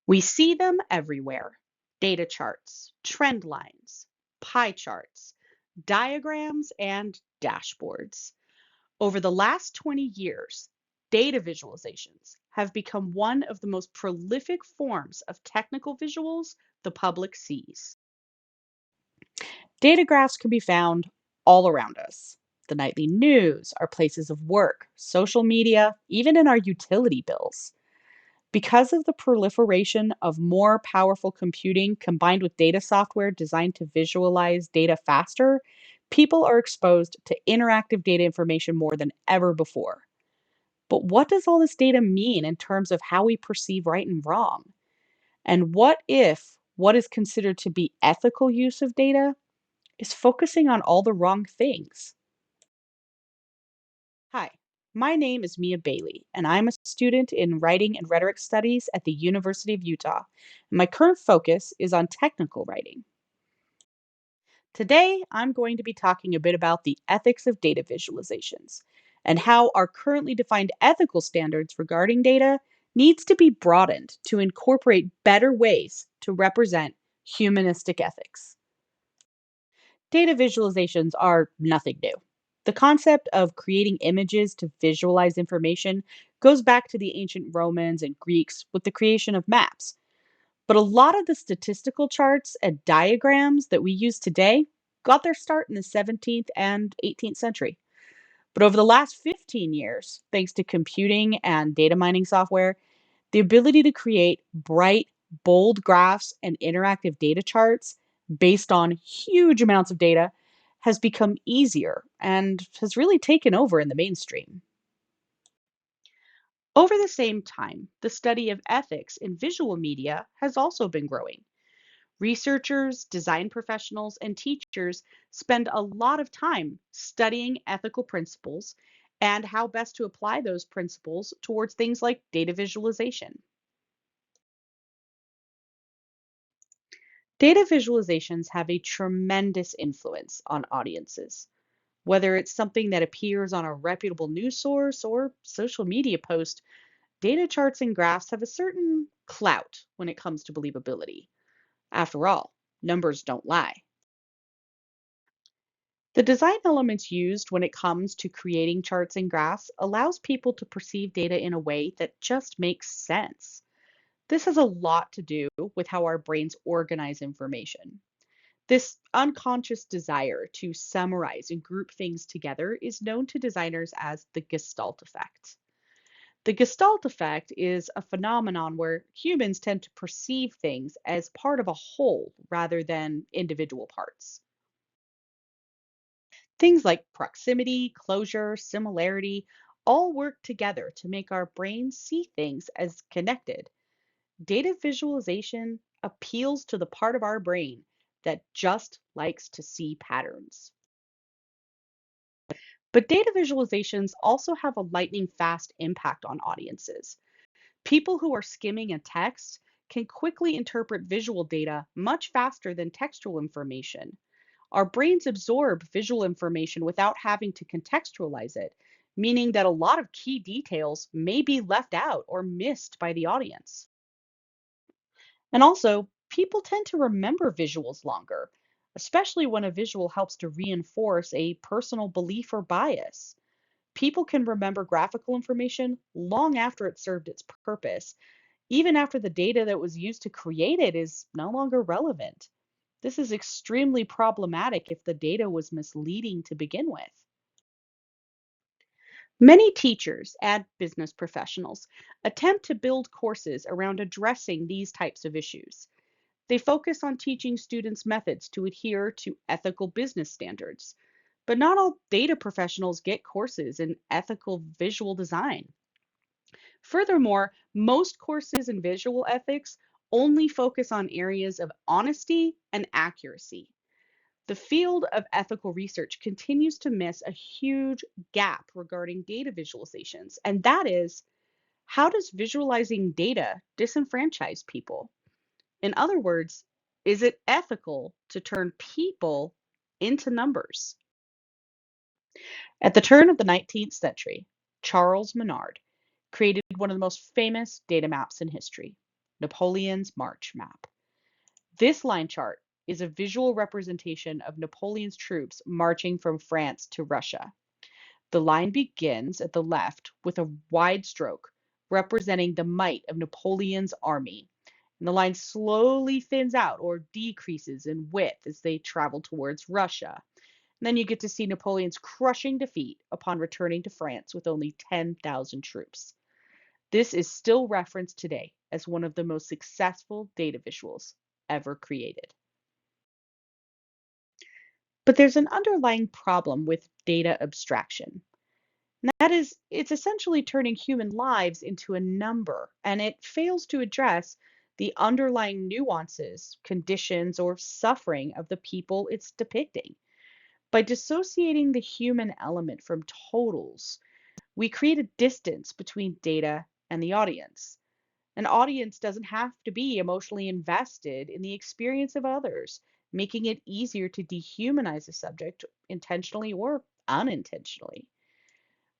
We see them everywhere: data charts, trend lines, pie charts, diagrams, and dashboards. Over the last 20 years, data visualizations have become one of the most prolific forms of technical visuals the public sees. Data graphs can be found all around us: the nightly news, our places of work, social media, even in our utility bills. Because of the proliferation of more powerful computing combined with data software designed to visualize data faster, people are exposed to interactive data information more than ever before. But what does all this data mean in terms of how we perceive right and wrong? And what if what is considered to be ethical use of data is focusing on all the wrong things? Hi, my name is MBailey, and I'm a student in writing and rhetoric studies at the University of Utah. My current focus is on technical writing. Today, I'm going to be talking a bit about the ethics of data visualizations and how our currently defined ethical standards regarding data needs to be broadened to incorporate better ways to represent humanistic ethics. Data visualizations are nothing new. The concept of creating images to visualize information goes back to the ancient Romans and Greeks with the creation of maps. But a lot of the statistical charts and diagrams that we use today got their start in the 17th and 18th century. But over the last 15 years, thanks to computing and data mining software, the ability to create bright, bold graphs and interactive data charts based on huge amounts of data has become easier and has really taken over in the mainstream. Over the same time, the study of ethics in visual media has also been growing. Researchers, design professionals, and teachers spend a lot of time studying ethical principles and how best to apply those principles towards things like data visualization. Data visualizations have a tremendous influence on audiences. Whether it's something that appears on a reputable news source or social media post, data charts and graphs have a certain clout when it comes to believability. After all, numbers don't lie. The design elements used when it comes to creating charts and graphs allows people to perceive data in a way that just makes sense. This has a lot to do with how our brains organize information. This unconscious desire to summarize and group things together is known to designers as the Gestalt effect. The Gestalt effect is a phenomenon where humans tend to perceive things as part of a whole rather than individual parts. Things like proximity, closure, similarity all work together to make our brains see things as connected. Data visualization appeals to the part of our brain that just likes to see patterns. But data visualizations also have a lightning fast impact on audiences. People who are skimming a text can quickly interpret visual data much faster than textual information. Our brains absorb visual information without having to contextualize it, meaning that a lot of key details may be left out or missed by the audience. And also, people tend to remember visuals longer, especially when a visual helps to reinforce a personal belief or bias. People can remember graphical information long after it served its purpose, even after the data that was used to create it is no longer relevant. This is extremely problematic if the data was misleading to begin with. Many teachers and business professionals attempt to build courses around addressing these types of issues. They focus on teaching students methods to adhere to ethical business standards. But not all data professionals get courses in ethical visual design. Furthermore, most courses in visual ethics only focus on areas of honesty and accuracy. The field of ethical research continues to miss a huge gap regarding data visualizations, and that is, how does visualizing data disenfranchise people? In other words, is it ethical to turn people into numbers? At the turn of the 19th century, Charles Menard created one of the most famous data maps in history. Napoleon's March Map. This line chart is a visual representation of Napoleon's troops marching from France to Russia. The line begins at the left with a wide stroke representing the might of Napoleon's army. And the line slowly thins out or decreases in width as they travel towards Russia. And then you get to see Napoleon's crushing defeat upon returning to France with only 10,000 troops. This is still referenced today as one of the most successful data visuals ever created. But there's an underlying problem with data abstraction. And that is, it's essentially turning human lives into a number, and it fails to address the underlying nuances, conditions, or suffering of the people it's depicting. By dissociating the human element from totals, we create a distance between data and the audience. An audience doesn't have to be emotionally invested in the experience of others, making it easier to dehumanize a subject intentionally or unintentionally.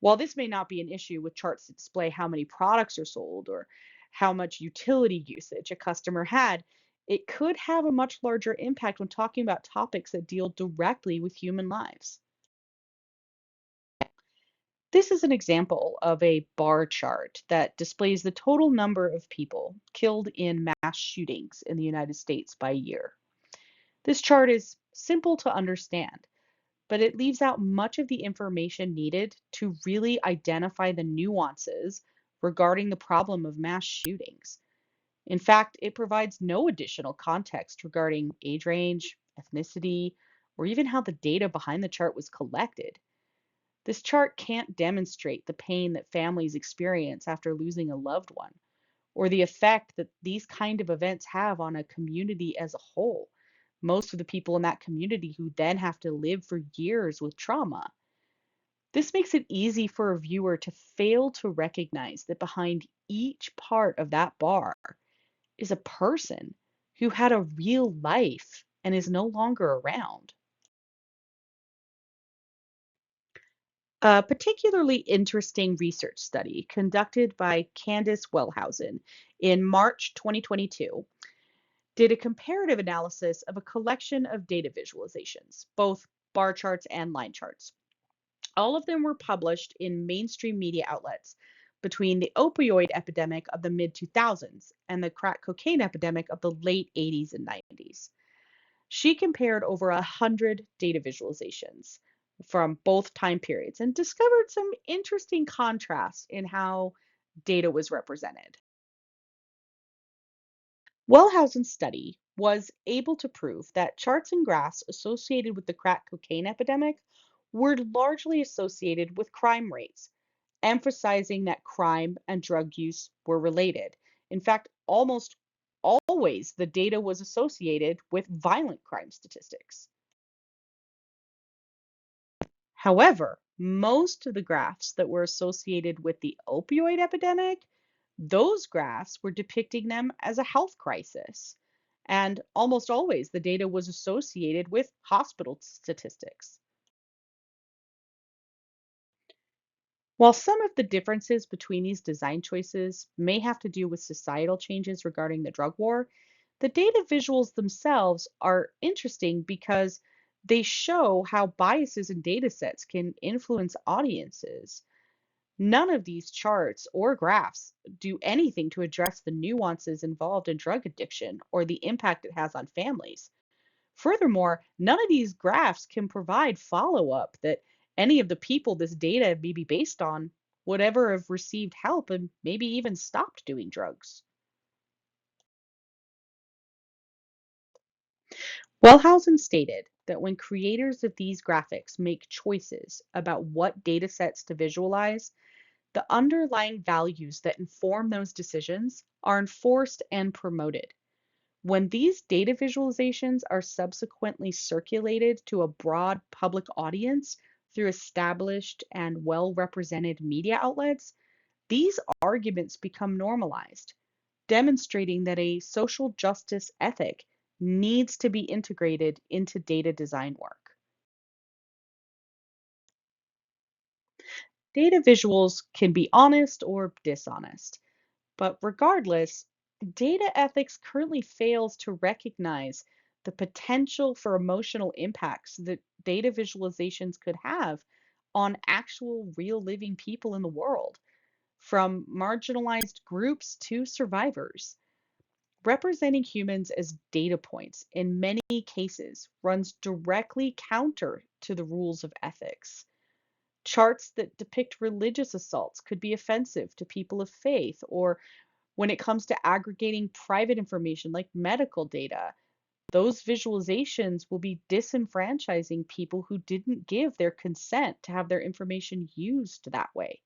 While this may not be an issue with charts that display how many products are sold or how much utility usage a customer had, it could have a much larger impact when talking about topics that deal directly with human lives. This is an example of a bar chart that displays the total number of people killed in mass shootings in the United States by year. This chart is simple to understand, but it leaves out much of the information needed to really identify the nuances regarding the problem of mass shootings. In fact, it provides no additional context regarding age range, ethnicity, or even how the data behind the chart was collected. This chart can't demonstrate the pain that families experience after losing a loved one, or the effect that these kind of events have on a community as a whole. Most of the people in that community who then have to live for years with trauma. This makes it easy for a viewer to fail to recognize that behind each part of that bar is a person who had a real life and is no longer around. A particularly interesting research study conducted by Candice Wellhausen in March 2022 did a comparative analysis of a collection of data visualizations, both bar charts and line charts. All of them were published in mainstream media outlets between the opioid epidemic of the mid 2000s and the crack cocaine epidemic of the late 80s and 90s. She compared over 100 data visualizations from both time periods and discovered some interesting contrasts in how data was represented. Wellhausen's study was able to prove that charts and graphs associated with the crack cocaine epidemic were largely associated with crime rates, emphasizing that crime and drug use were related. In fact, almost always the data was associated with violent crime statistics. However, most of the graphs that were associated with the opioid epidemic, those graphs were depicting them as a health crisis. And almost always the data was associated with hospital statistics. While some of the differences between these design choices may have to do with societal changes regarding the drug war, the data visuals themselves are interesting because they show how biases in data sets can influence audiences. None of these charts or graphs do anything to address the nuances involved in drug addiction or the impact it has on families. Furthermore, none of these graphs can provide follow up that any of the people this data may be based on would ever have received help and maybe even stopped doing drugs. Wellhausen stated that when creators of these graphics make choices about what data sets to visualize, the underlying values that inform those decisions are enforced and promoted. When these data visualizations are subsequently circulated to a broad public audience through established and well represented media outlets, these arguments become normalized, demonstrating that a social justice ethic needs to be integrated into data design work. Data visuals can be honest or dishonest, but regardless, Data ethics currently fails to recognize the potential for emotional impacts that data visualizations could have on actual real living people in the world, from marginalized groups to survivors. Representing humans as data points in many cases runs directly counter to the rules of ethics. Charts that depict religious assaults could be offensive to people of faith, or when it comes to aggregating private information like medical data, those visualizations will be disenfranchising people who didn't give their consent to have their information used that way.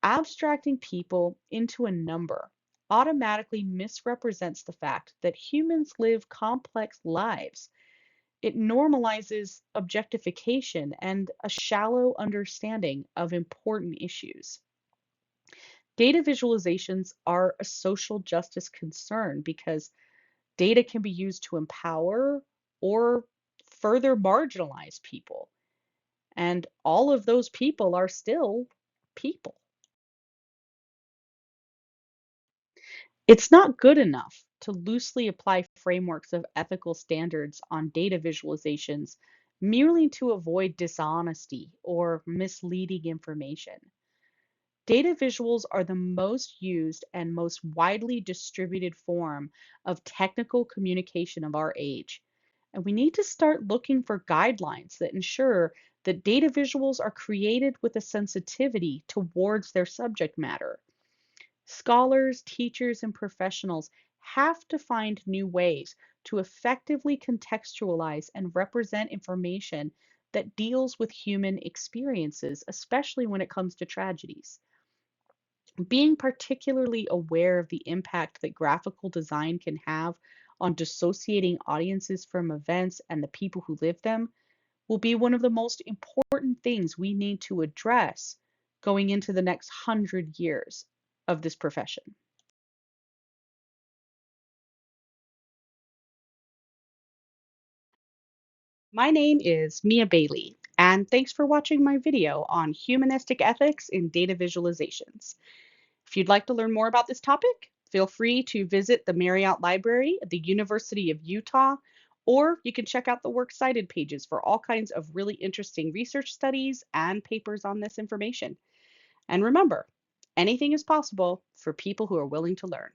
Abstracting people into a number automatically misrepresents the fact that humans live complex lives. It normalizes objectification and a shallow understanding of important issues. Data visualizations are a social justice concern because data can be used to empower or further marginalize people. And all of those people are still people. It's not good enough to loosely apply frameworks of ethical standards on data visualizations merely to avoid dishonesty or misleading information. Data visuals are the most used and most widely distributed form of technical communication of our age. And we need to start looking for guidelines that ensure that data visuals are created with a sensitivity towards their subject matter. Scholars, teachers, and professionals have to find new ways to effectively contextualize and represent information that deals with human experiences, especially when it comes to tragedies. Being particularly aware of the impact that graphical design can have on dissociating audiences from events and the people who live them will be one of the most important things we need to address going into the next 100 years of this profession. My name is Mia Bailey, and thanks for watching my video on humanistic ethics in data visualizations. If you'd like to learn more about this topic, feel free to visit the Marriott Library at the University of Utah, or you can check out the Works Cited pages for all kinds of really interesting research studies and papers on this information. And remember, anything is possible for people who are willing to learn.